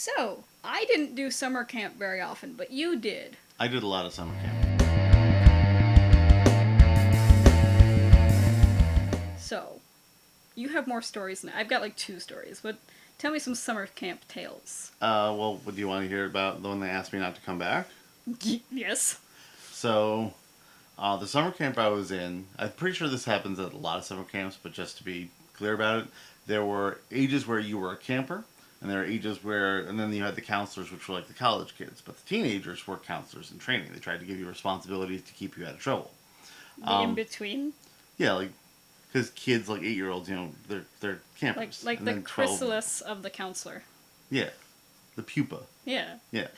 So, I didn't do summer camp very often, but you did. I did a lot of summer camp. So, you have more stories than I've got like two stories, but tell me some summer camp tales. Well, do you want to hear about the one they asked me not to come back? Yes. So, the summer camp I was in, I'm pretty sure this happens at a lot of summer camps, but just to be clear about it, there were ages where you were a camper, and there are ages where, and then you had the counselors, which were like the college kids, but the teenagers were counselors in training. They tried to give you responsibilities to keep you out of trouble. The in between. Yeah, like, because kids, like 8-year-olds, they're campers. Like and the then 12 chrysalis of the counselor. Yeah, the pupa. Yeah. Yeah.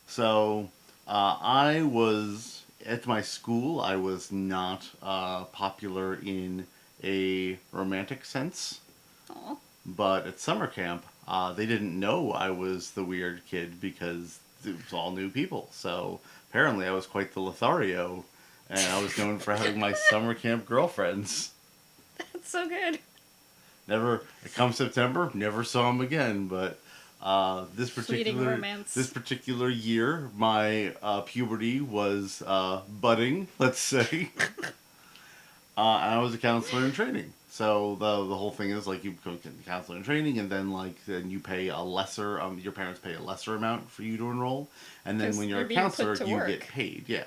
So, I was at my school. I was not popular in a romantic sense, Aw. but at summer camp, they didn't know I was the weird kid because it was all new people. So apparently, I was quite the Lothario, and I was known for having my summer camp girlfriends. That's so good. Never, come September, never saw them again. But this Fleeting particular romance. this particular year, my puberty was budding. Let's say, and I was a counselor in training. So the whole thing is like you go get the counselor in training, and then you pay a lesser. Your parents pay a lesser amount for you to enroll, and then 'Cause when you're you're a being counselor, put to you work. get paid. Yeah.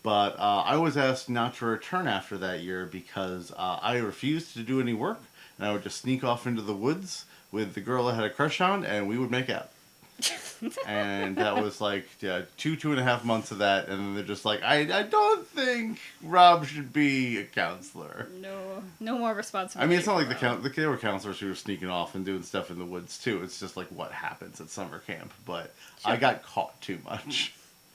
But I was asked not to return after that year because I refused to do any work, and I would just sneak off into the woods with the girl I had a crush on, and we would make out. And that was like 2.5 months of that, and then they're just like, I don't think Rob should be a counselor. No more I responsibility. mean, it's not like for Rob. there were counselors who were sneaking off and doing stuff in the woods too. It's just like what happens at summer camp. But I Sure. got caught too much.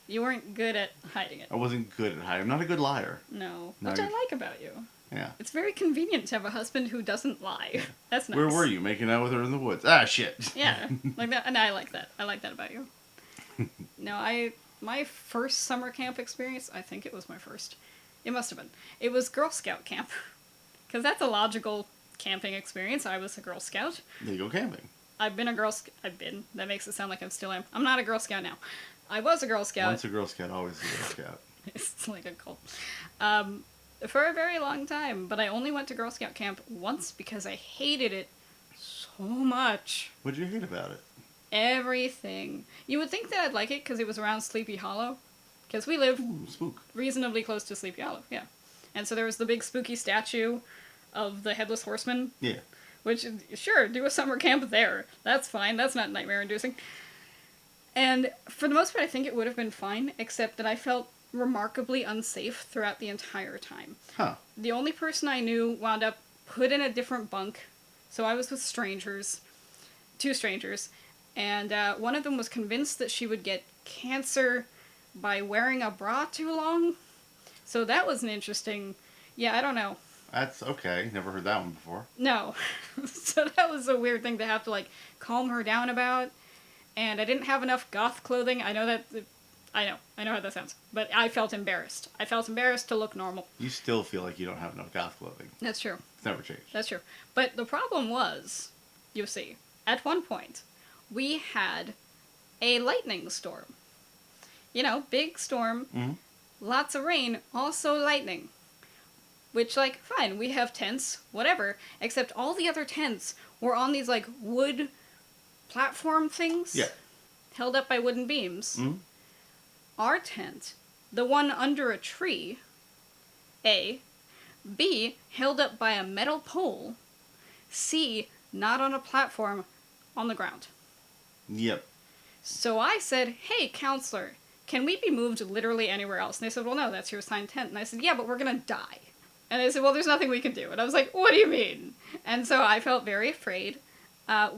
You weren't good at hiding it. I wasn't good at hiding. I'm not a good liar. No. No, Which I you- like about you. Yeah. It's very convenient to have a husband who doesn't lie. That's nice. Where were you? Making out with her in the woods? Ah, shit. Yeah, like that, and I like that. I like that about you. No, my first summer camp experience. I think it was my first. It must have been. It was Girl Scout camp, because that's a logical camping experience. I was a Girl Scout. There you go camping. I've been a Girl Scout. I've been. That makes it sound like I still am. I'm not a Girl Scout now. I was a Girl Scout. Once a Girl Scout, always a Girl Scout. It's like a cult. For a very long time, but I only went to Girl Scout camp once because I hated it so much. What did you hate about it? Everything. You would think that I'd like it because it was around Sleepy Hollow. Because we live Ooh, spook. reasonably close to Sleepy Hollow, yeah. And so there was the big spooky statue of the Headless Horseman, Yeah. which, sure, do a summer camp there. That's fine. That's not nightmare inducing. And for the most part, I think it would have been fine, except that I felt remarkably unsafe throughout the entire time. Huh. The only person I knew wound up put in a different bunk, so I was with strangers, two strangers, and one of them was convinced that she would get cancer by wearing a bra too long. So that was an interesting, I don't know. That's okay. Never heard that one before. No. So that was a weird thing to have to, like, calm her down about. And I didn't have enough goth clothing. I know how that sounds. But I felt embarrassed. I felt embarrassed to look normal. You still feel like you don't have enough goth clothing. That's true. It's never changed. That's true. But the problem was, you see, at one point, we had a lightning storm. You know, big storm, Mm-hmm. lots of rain, also lightning. Which, like, fine, we have tents, whatever, except all the other tents were on these, like, wood platform things. Yeah. Held up by wooden beams. Mm-hmm. Our tent, the one under a tree, A. B, held up by a metal pole. C, not on a platform, on the ground. Yep. So I said, hey, counselor, can we be moved literally anywhere else? And they said, well, no, that's your assigned tent. And I said, yeah, but we're going to die. And they said, well, there's nothing we can do. And I was like, what do you mean? And so I felt very afraid.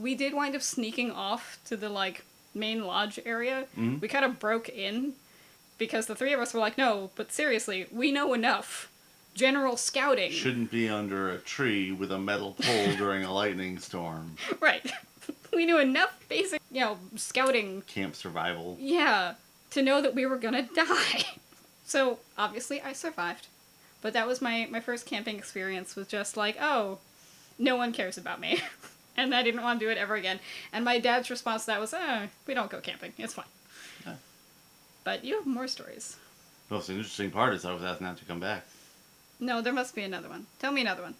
We did wind up sneaking off to the, like, main lodge area. Mm-hmm. We kind of broke in because the three of us were like, no, but seriously, we know enough. General scouting. Shouldn't be under a tree with a metal pole during a lightning storm. Right. We knew enough basic, scouting. Camp survival. Yeah, to know that we were gonna die. So, obviously, I survived. But that was my first camping experience, was just like, oh, no one cares about me. And I didn't want to do it ever again. And my dad's response to that was, we don't go camping. It's fine. Yeah. But you have more stories. Well, the interesting part is I was asked not to come back. No, there must be another one. Tell me another one.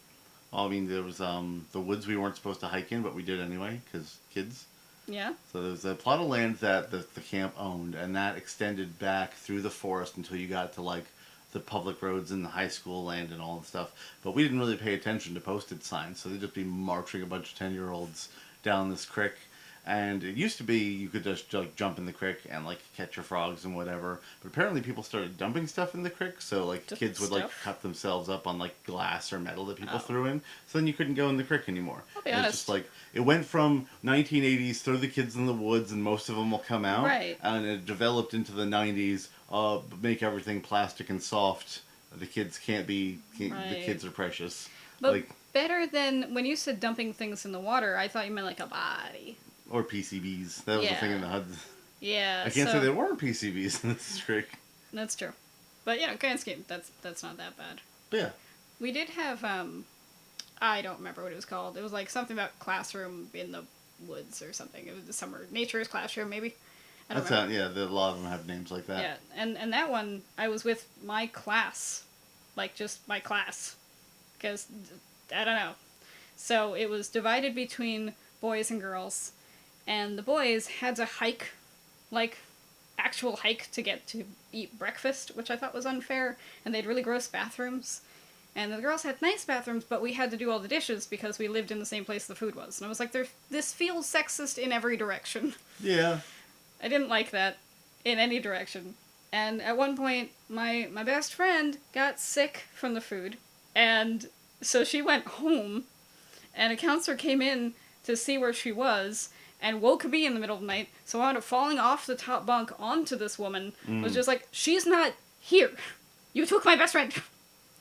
Well, I mean, there was the woods we weren't supposed to hike in, but we did anyway, because kids. Yeah? So there was a plot of land that the camp owned, and that extended back through the forest until you got to, like, the public roads and the high school land and all the stuff. But we didn't really pay attention to posted signs, so they'd just be marching a bunch of 10-year-olds down this creek. And it used to be you could just like jump in the creek and like catch your frogs and whatever. But apparently people started dumping stuff in the creek, so like Just kids would like stuff? cut themselves up on like glass or metal that people Oh. threw in. So then you couldn't go in the creek anymore. I'll be And honest. it's just like it went from 1980s, throw the kids in the woods and most of them will come out, Right. and it developed into the 90s, make everything plastic and soft. The kids can't be. The Right. kids are precious. But like better than when you said dumping things in the water, I thought you meant like a body. or PCBs. That was the thing in the HUD. Yeah. I can't so, say there weren't PCBs in this creek. That's true. But yeah, grand scheme, that's not that bad. But yeah. We did have I don't remember what it was called. It was like something about classroom in the woods or something. It was the summer nature's classroom maybe. I don't That's remember. a lot of them have names like that. Yeah, and that one I was with my class, like just my class, because I don't know. So it was divided between boys and girls, and the boys had to hike, like actual hike to get to eat breakfast, which I thought was unfair, and they had really gross bathrooms. And the girls had nice bathrooms, but we had to do all the dishes because we lived in the same place the food was. And I was like, this feels sexist in every direction. Yeah. I didn't like that in any direction. And at one point, my best friend got sick from the food, and so she went home, and a counselor came in to see where she was, and woke me in the middle of the night, so I wound up falling off the top bunk onto this woman, was just like, she's not here! You took my best friend!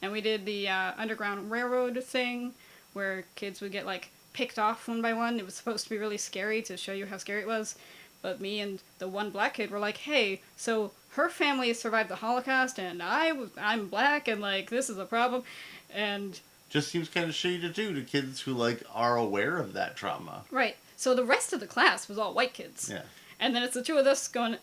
And we did the Underground Railroad thing, where kids would get, like, picked off one by one. It was supposed to be really scary to show you how scary it was. But me and the one black kid were like, hey, so her family survived the Holocaust, and I'm black, and, like, this is a problem. And... Just seems kind of shitty to do to kids who, like, are aware of that trauma. Right. So the rest of the class was all white kids. Yeah. And then it's the two of us going,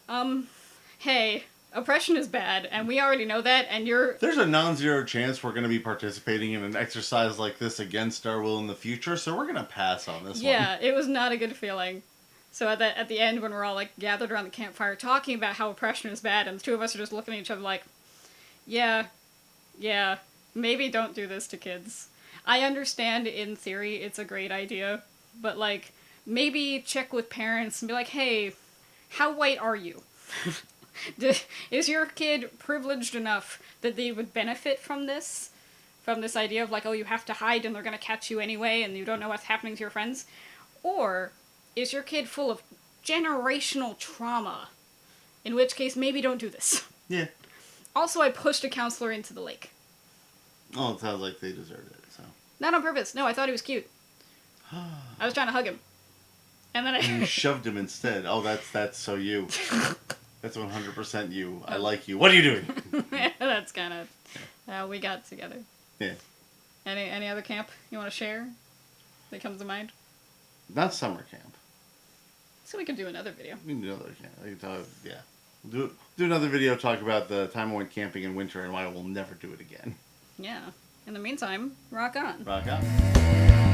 hey, oppression is bad, and we already know that, and you're... There's a non-zero chance we're going to be participating in an exercise like this against our will in the future, so we're going to pass on this one. Yeah, it was not a good feeling. So at the end, when we're all, like, gathered around the campfire talking about how oppression is bad, and the two of us are just looking at each other like, yeah, maybe don't do this to kids. I understand in theory it's a great idea, but, like, maybe check with parents and be like, hey, how white are you? Is your kid privileged enough that they would benefit from this? From this idea of, like, oh, you have to hide and they're going to catch you anyway and you don't know what's happening to your friends? Or is your kid full of generational trauma? In which case, maybe don't do this. Yeah. Also, I pushed a counselor into the lake. Oh, it sounds like they deserved it, so. Not on purpose. No, I thought he was cute. I was trying to hug him. And then You shoved him instead. Oh, that's so you. That's 100% you. I like you. What are you doing? That's kind of how we got together. Yeah. Any other camp you want to share that comes to mind? Not summer camp. So we could do another video. We can do another camp. I can talk, yeah. We'll do another video talk about the time I went camping in winter and why I will never do it again. Yeah. In the meantime, rock on. Rock on.